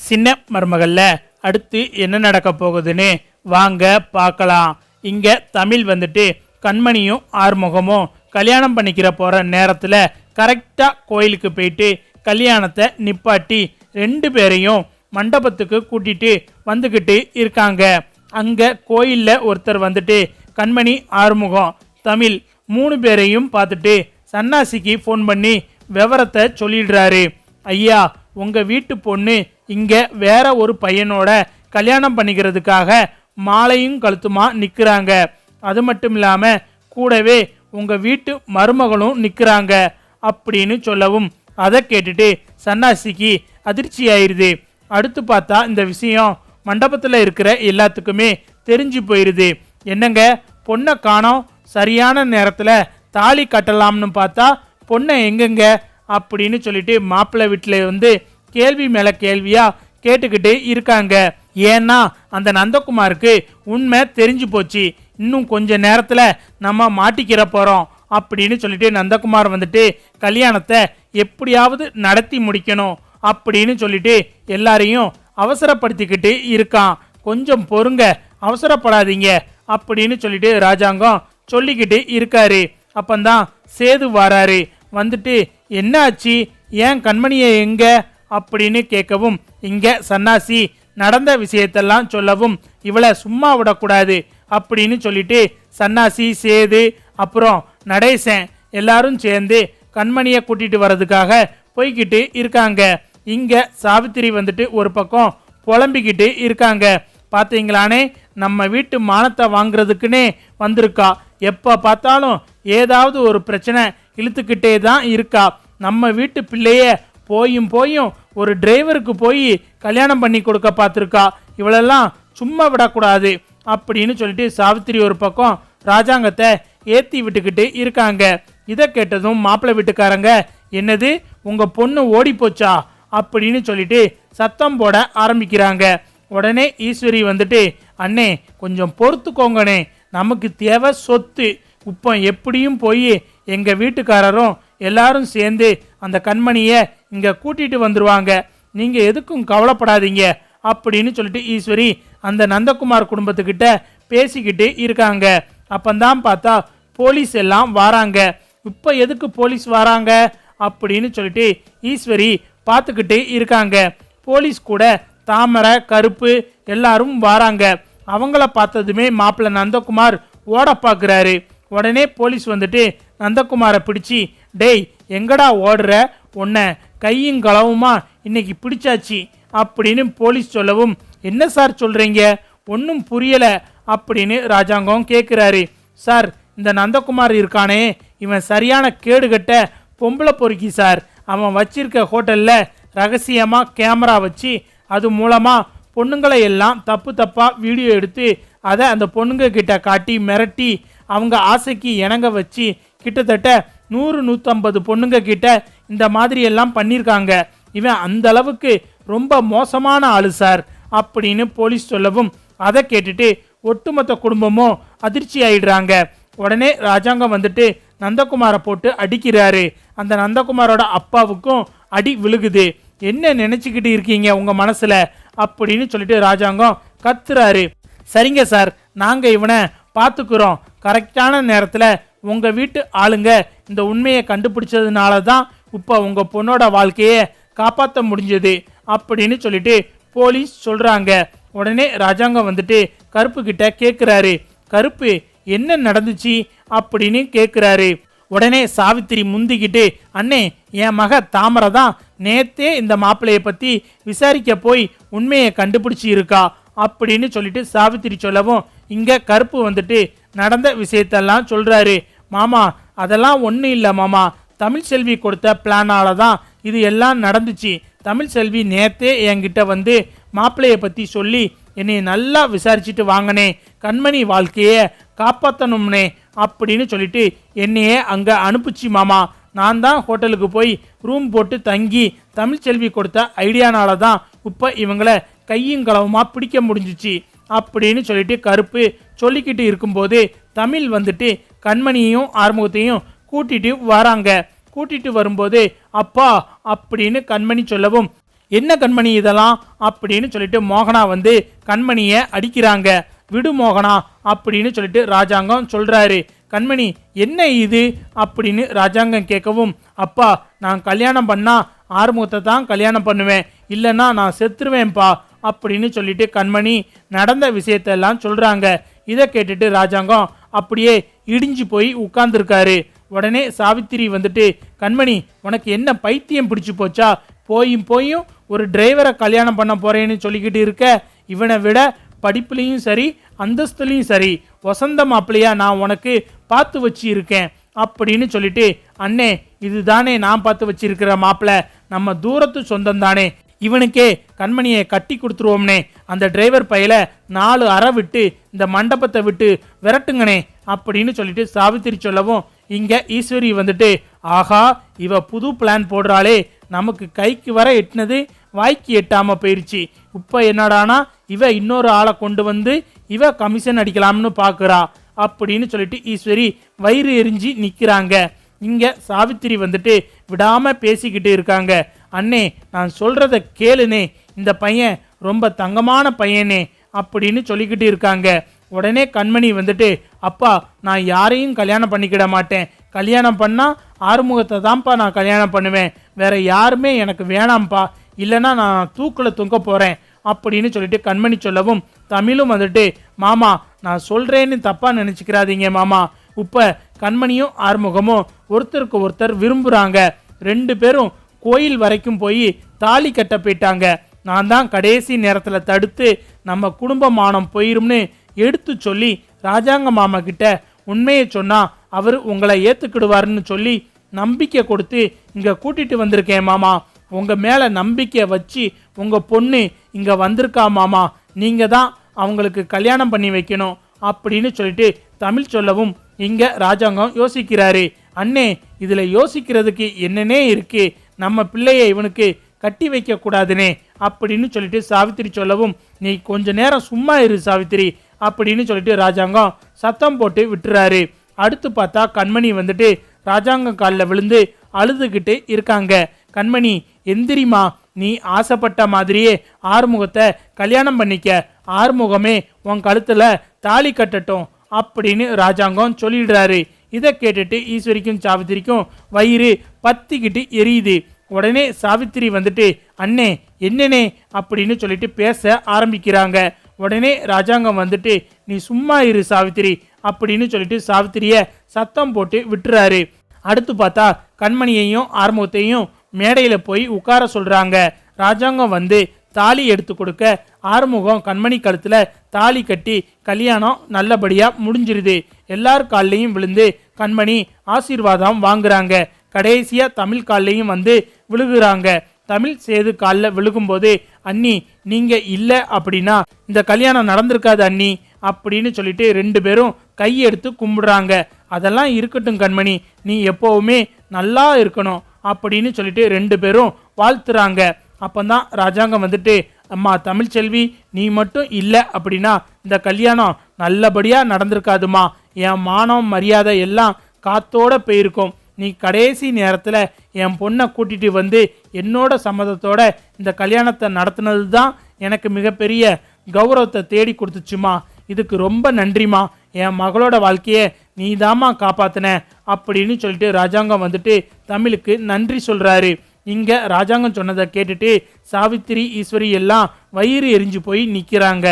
சின்ன மருமகள்ல அடுத்து என்ன நடக்க போகுதுன்னு வாங்க பார்க்கலாம். இங்க தமிழ் வந்துட்டு கண்மணியும் ஆறுமுகமும் கல்யாணம் பண்ணிக்கிற போற நேரத்துல கரெக்டா கோயிலுக்கு போயிட்டு கல்யாணத்தை நிப்பாட்டி 2 பேரையும் மண்டபத்துக்கு கூட்டிட்டு வந்துக்கிட்டு இருக்காங்க. அங்க கோயில்ல ஒருத்தர் வந்துட்டு கண்மணி ஆறுமுகம் தமிழ் 3 பேரையும் பார்த்துட்டு சன்னாசிக்கு ஃபோன் பண்ணி விவரத்தை சொல்லிடுறாரு. ஐயா, உங்க வீட்டு பொண்ணு இங்க வேற ஒரு பையனோட கல்யாணம் பண்ணிக்கிறதுக்காக மாலையும் கழுத்துமா நிக்கிறாங்க. அது மட்டும் இல்லாம கூடவே உங்க வீட்டு மருமகளும் நிக்கிறாங்க அப்படின்னு சொல்லவும் அதை கேட்டுட்டு சன்னாசிக்கு அதிர்ச்சி ஆயிருது. அடுத்து பார்த்தா இந்த விஷயம் மண்டபத்தில் இருக்கிற எல்லாத்துக்குமே தெரிஞ்சு போயிருது. என்னங்க, பொண்ணை காணோம், சரியான நேரத்தில் தாலி கட்டலாம்னு பார்த்தா பொண்ணை எங்கெங்க அப்படின்னு சொல்லிட்டு மாப்பிள்ளை வீட்டில் வந்து கேள்வி மேலே கேள்வியா கேட்டுக்கிட்டு இருக்காங்க. ஏன்னா அந்த நந்தகுமாருக்கு உண்மை தெரிஞ்சு போச்சு, இன்னும் கொஞ்ச நேரத்தில் நம்ம மாட்டிக்கிற போகிறோம் அப்படின்னு சொல்லிட்டு நந்தகுமார் வந்துட்டு கல்யாணத்தை எப்படியாவது நடத்தி முடிக்கணும் அப்படின்னு சொல்லிட்டு எல்லாரையும் அவசரப்படுத்திக்கிட்டு இருக்கான். கொஞ்சம் பொறுங்க, அவசரப்படாதீங்க அப்படின்னு சொல்லிட்டு ராஜாங்கம் சொல்லிக்கிட்டு இருக்காரு. அப்பந்தான் சேது வராரு. வந்துட்டு என்ன ஆச்சு, ஏன் கண்மணியை எங்க அப்படின்னு கேட்கவும் இங்க சன்னாசி நடந்த விஷயத்தெல்லாம் சொல்லவும் இவளை சும்மா விடக்கூடாது அப்படின்னு சொல்லிட்டு சன்னாசி சேது அப்புறம் நடேசன் எல்லாரும் சேர்ந்து கண்மணியை கூட்டிட்டு வர்றதுக்காக போய்கிட்டு இருக்காங்க. இங்க சாவித்திரி வந்துட்டு ஒரு பக்கம் புலம்பிக்கிட்டு இருக்காங்க. பார்த்தீங்களானே, நம்ம வீட்டு மானத்தை வாங்குறதுக்குன்னே வந்திருக்கா. எப்போ பார்த்தாலும் ஏதாவது ஒரு பிரச்சனை இழுத்துக்கிட்டே தான் இருக்கா. நம்ம வீட்டு பிள்ளைய போயும் ஒரு டிரைவருக்கு போய் கல்யாணம் பண்ணி கொடுக்க பார்த்துருக்கா. இவளெல்லாம் சும்மா விடக்கூடாது அப்படின்னு சொல்லிட்டு சாவித்திரி ஒரு பக்கம் ராஜாங்கத்தை ஏற்றி விட்டுக்கிட்டு இருக்காங்க. இதை கேட்டதும் மாப்பிள்ளை வீட்டுக்காரங்க, என்னது உங்க பொண்ணு ஓடி போச்சா அப்படின்னு சொல்லிட்டு சத்தம் போட ஆரம்பிக்கிறாங்க. உடனே ஈஸ்வரி வந்துட்டு, அண்ணே கொஞ்சம் பொறுத்துக்கோங்கண்ணே, நமக்கு தேவை சொத்து. இப்போ எப்படியும் போய் எங்கள் வீட்டுக்காரரும் எல்லாரும் சேர்ந்து அந்த கண்மணியை இங்கே கூட்டிகிட்டு வந்துடுவாங்க, நீங்கள் எதுக்கும் கவலைப்படாதீங்க அப்படின்னு சொல்லிட்டு ஈஸ்வரி அந்த நந்தகுமார் குடும்பத்துக்கிட்ட பேசிக்கிட்டு இருக்காங்க. அப்பந்தான் பார்த்தா போலீஸ் எல்லாம் வராங்க. இப்போ எதுக்கு போலீஸ் வராங்க அப்படின்னு சொல்லிட்டு ஈஸ்வரி பார்த்துக்கிட்டு இருக்காங்க. போலீஸ் கூட தாமரை கருப்பு எல்லாரும் வராங்க. அவங்கள பார்த்ததுமே மாப்பிள்ளை நந்தகுமார் ஓட பார்க்குறாரு. உடனே போலீஸ் வந்துட்டு நந்தகுமாரை பிடிச்சி, டேய் எங்கடா ஓடுற, உன்னை கையும் களவுமா இன்னைக்கு பிடிச்சாச்சு அப்படின்னு போலீஸ் சொல்லவும், என்ன சார் சொல்கிறீங்க, ஒன்றும் புரியலை அப்படின்னு ராஜாங்கம் கேட்குறாரு. சார், இந்த நந்தகுமார் இருக்கானே, இவன் சரியான கேடுகட்ட பொம்பளை பொறுக்கி சார். அவன் வச்சிருக்க ஹோட்டலில் ரகசியமாக கேமரா வச்சு அது மூலமாக பொண்ணுங்களை எல்லாம் தப்பாக வீடியோ எடுத்து அதை அந்த பொண்ணுங்க கிட்ட காட்டி மிரட்டி அவங்க ஆசைக்கு இணங்க வச்சு கிட்டத்தட்ட 100-150 பொண்ணுங்க கிட்ட இந்த மாதிரி எல்லாம் பண்ணியிருக்காங்க. இவன் அந்த அளவுக்கு ரொம்ப மோசமான ஆளு சார் அப்படின்னு போலீஸ் சொல்லவும் அதை கேட்டுட்டு ஒட்டுமொத்த குடும்பமும் அதிர்ச்சி ஆயிடுறாங்க. உடனே ராஜாங்கம் வந்துட்டு நந்தகுமாரை போட்டு அடிக்கிறாரு. அந்த நந்தகுமாரோட அப்பாவுக்கும் அடி விழுகுது. என்ன நினைச்சுக்கிட்டு இருக்கீங்க உங்க மனசுல அப்படின்னு சொல்லிட்டு ராஜாங்கம் கத்துறாரு. சரிங்க சார், நாங்க இவனை பார்த்துக்கிறோம், கரெக்டான நேரத்தில் உங்க வீட்டு ஆளுங்க இந்த உண்மையை கண்டுபிடிச்சதுனால தான் இப்போ உங்க பொண்ணோட வாழ்க்கையை காப்பாற்ற முடிஞ்சது அப்படின்னு சொல்லிட்டு போலீஸ் சொல்றாங்க. உடனே ராஜாங்கம் வந்துட்டு கருப்பு கிட்ட கேட்குறாரு, கருப்பு என்ன நடந்துச்சு அப்படின்னு கேட்குறாரு. உடனே சாவித்திரி முந்திக்கிட்டு, அண்ணே என் மக தாமரை தான் நேத்தே இந்த மாப்பிள்ளையை பற்றி விசாரிக்க போய் உண்மையை கண்டுபிடிச்சி இருக்கா அப்படின்னு சொல்லிட்டு சாவித்திரி சொல்லவும் இங்கே கருப்பு வந்துட்டு நடந்த விஷயத்தெல்லாம் சொல்கிறாரு. மாமா, அதெல்லாம் ஒன்றும் இல்லை மாமா, தமிழ்செல்வி கொடுத்த பிளானால தான் இது எல்லாம் நடந்துச்சு. தமிழ்செல்வி நேத்தே என்கிட்ட வந்து மாப்பிள்ளையை பற்றி சொல்லி என்னை நல்லா விசாரிச்சுட்டு வாங்கினே, கண்மணி வாழ்க்கையை காப்பாற்றணும்னே அப்படின்னு சொல்லிட்டு என்னையே அங்கே அனுப்பிச்சு மாமா. நான் தான் ஹோட்டலுக்கு போய் ரூம் போட்டு தங்கி தமிழ்செல்வி கொடுத்த ஐடியானால தான் இப்போ இவங்களை கையும் களவுமாக பிடிக்க முடிஞ்சிச்சு அப்படின்னு சொல்லிட்டு கருப்பு சொல்லிக்கிட்டு இருக்கும்போது தமிழ் வந்துட்டு கண்மணியையும் ஆறுமுகத்தையும் கூட்டிட்டு வராங்க. கூட்டிட்டு வரும்போது அப்பா அப்படின்னு கண்மணி சொல்லவும் என்ன கண்மணி இதெல்லாம் அப்படின்னு சொல்லிட்டு மோகனா வந்து கண்மணியை அடிக்கிறாங்க. விடு மோகனா அப்படின்னு சொல்லிட்டு ராஜாங்கம் சொல்றாரு. கண்மணி என்ன இது அப்படின்னு ராஜாங்கம் கேட்கவும், அப்பா நான் கல்யாணம் பண்ணா ஆறுமுகத்தை தான் கல்யாணம் பண்ணுவேன், இல்லைன்னா நான் செத்துருவேன்ப்பா அப்படின்னு சொல்லிட்டு கண்மணி நடந்த விஷயத்தெல்லாம் சொல்றாங்க. இதை கேட்டுட்டு ராஜாங்கம் அப்படியே இடிஞ்சு போய் உட்கார்ந்துருக்காரு. உடனே சாவித்திரி வந்துட்டு, கண்மணி உனக்கு என்ன பைத்தியம் பிடிச்சு போச்சா? போயும் ஒரு டிரைவரை கல்யாணம் பண்ண போறேன்னு சொல்லிக்கிட்டு இருக்க. இவனை விட படிப்புலையும் சரி அந்தஸ்துலையும் சரி வசந்த மாப்பிள்ளையா நான் உனக்கு பார்த்து வச்சு இருக்கேன் அப்படின்னு சொல்லிட்டு, அண்ணே இதுதானே நான் பார்த்து வச்சிருக்கிற மாப்பிள்ளை, நம்ம தூரத்து சொந்தம் தானே, இவனுக்கே கண்மணியை கட்டி கொடுத்துருவோம்னே, அந்த டிரைவர் பையில 4 அறை விட்டு இந்த மண்டபத்தை விட்டு விரட்டுங்கனே அப்படின்னு சொல்லிட்டு சாவித்திரி சொல்லவும், இங்க ஈஸ்வரி வந்துட்டு, ஆஹா இவ புது பிளான் போடுறாளே, நமக்கு கைக்கு வர எட்டினது வாய்க்கு எட்டாம போயிருச்சு, இப்ப என்னடானா இவ இன்னொரு ஆளை கொண்டு வந்து இவ கமிஷன் அடிக்கலாம்னு பாக்குறா அப்படின்னு சொல்லிட்டு ஈஸ்வரி வயிறு எரிஞ்சு நிக்கிறாங்க. இங்க சாவித்திரி வந்துட்டு விடாம பேசிக்கிட்டு இருக்காங்க. அண்ணே நான் சொல்றத கேளுனே, இந்த பையன் ரொம்ப தங்கமான பையனே அப்படின்னு சொல்லிக்கிட்டு இருக்காங்க. உடனே கண்மணி வந்துட்டு, அப்பா நான் யாரையும் கல்யாணம் பண்ணிக்கிட மாட்டேன், கல்யாணம் பண்ணா ஆறுமுகத்தை தான்ப்பா நான் கல்யாணம் பண்ணுவேன், வேற யாருமே எனக்கு வேணாம்ப்பா, இல்லைன்னா நான் தூக்கில் தொங்க போறேன் அப்படின்னு சொல்லிட்டு கண்மணி சொல்லவும், தமிழும் வந்துட்டு, மாமா நான் சொல்றேன்னு தப்பா நினைச்சுக்கிறாதீங்க மாமா, இப்ப கண்மணியும் ஆறுமுகமும் ஒருத்தருக்கு ஒருத்தர் விரும்புறாங்க, 2 பேரும் கோயில் வரைக்கும் போய் தாலி கட்ட போயிட்டாங்க, நான் தான் கடைசி நேரத்தில் தடுத்து நம்ம குடும்ப மானம் போயிரும்னு எடுத்து சொல்லி ராஜாங்க மாமா கிட்ட உண்மையை சொன்னா அவர் உங்களை ஏத்துக்கிடுவாருன்னு சொல்லி நம்பிக்கை கொடுத்து இங்க கூட்டிட்டு வந்திருக்கேன் மாமா, உங்க மேல நம்பிக்கை வச்சு உங்க பொண்ணு இங்க வந்திருக்கா மாமா, நீங்க தான் அவங்களுக்கு கல்யாணம் பண்ணி வைக்கணும் அப்படின்னு சொல்லிட்டு தமிழ் சொல்லவும், இங்க ராஜாங்கம் யோசிக்கிறாரு. அண்ணே இதுல யோசிக்கிறதுக்கு என்னன்னே இருக்கு, நம்ம பிள்ளையை இவனுக்கு கட்டி வைக்க கூடாதுனே அப்படின்னு சொல்லிட்டு சாவித்திரி சொல்லவும், நீ கொஞ்ச நேரம் சும்மா இரு சாவித்திரி அப்படின்னு சொல்லிட்டு ராஜாங்கம் சத்தம் போட்டு விட்டுறாரு. அடுத்து பார்த்தா கண்மணி வந்துட்டு ராஜாங்கம் காலில் விழுந்து அழுதுகிட்டு இருக்காங்க. கண்மணி எந்திரிமா, நீ ஆசைப்பட்ட மாதிரியே ஆறுமுகத்தை கல்யாணம் பண்ணிக்க, ஆறுமுகமே உன் கழுத்துல தாலி கட்டட்டும் அப்படின்னு ராஜாங்கம் சொல்லிடுறாரு. இதை கேட்டுட்டு ஈஸ்வரிக்கும் சாவித்திரிக்கும் வயிறு பத்திக்கிட்டு எரியுது. உடனே சாவித்திரி வந்துட்டு, அண்ணே என்னனே அப்படின்னு சொல்லிட்டு பேச ஆரம்பிக்கிறாங்க. உடனே ராஜாங்கம் வந்துட்டு, நீ சும்மா இரு சாவித்திரி அப்படின்னு சொல்லிட்டு சாவித்திரிய சத்தம் போட்டு விட்டுறாரு. அடுத்து பார்த்தா கண்மணியையும் ஆறுமுகத்தையும் மேடையில போய் உட்கார சொல்றாங்க. ராஜாங்கம் வந்து தாலி எடுத்து கொடுக்க ஆறுமுகம் கண்மணி கழுத்துல தாலி கட்டி கல்யாணம் நல்லபடியா முடிஞ்சிருது. எல்லார் கால்லையும் விழுந்து கண்மணி ஆசீர்வாதம் வாங்குறாங்க. கடைசியா தமிழ் கால்லையும் வந்து விழுகுறாங்க. தமிழ் சேது காலில் விழுகும்போது, அண்ணி நீங்க இல்லை அப்படின்னா இந்த கல்யாணம் நடந்திருக்காது அண்ணி அப்படின்னு சொல்லிட்டு 2 பேரும் கையெடுத்து கும்பிடுறாங்க. அதெல்லாம் இருக்கட்டும் கண்மணி, நீ எப்பவுமே நல்லா இருக்கணும் அப்படின்னு சொல்லிட்டு 2 பேரும் வாழ்த்துறாங்க. அப்பந்தான் ராஜாங்கம் வந்துட்டு, அம்மா தமிழ்ச்செல்வி நீ மட்டும் இல்லை அப்படின்னா இந்த கல்யாணம் நல்லபடியா நடந்திருக்காதுமா, என் மானம் மரியாதை எல்லாம் காத்தோட போயிருக்கும், நீ கடைசி நேரத்தில் என் பொண்ணை கூட்டிட்டு வந்து என்னோட சம்மதத்தோட இந்த கல்யாணத்தை நடத்தினது தான் எனக்கு மிகப்பெரிய கௌரவத்தை தேடி கொடுத்துச்சுமா, இதுக்கு ரொம்ப நன்றிமா, என் மகளோட வாழ்க்கையை நீ தாமா காப்பாத்தின அப்படின்னு சொல்லிட்டு ராஜாங்கம் வந்துட்டு தமிழுக்கு நன்றி சொல்றாரு. இங்க ராஜாங்கம் சொன்னதை கேட்டுட்டு சாவித்திரி ஈஸ்வரி எல்லாம் வயிறு எரிஞ்சு போய் நிற்கிறாங்க.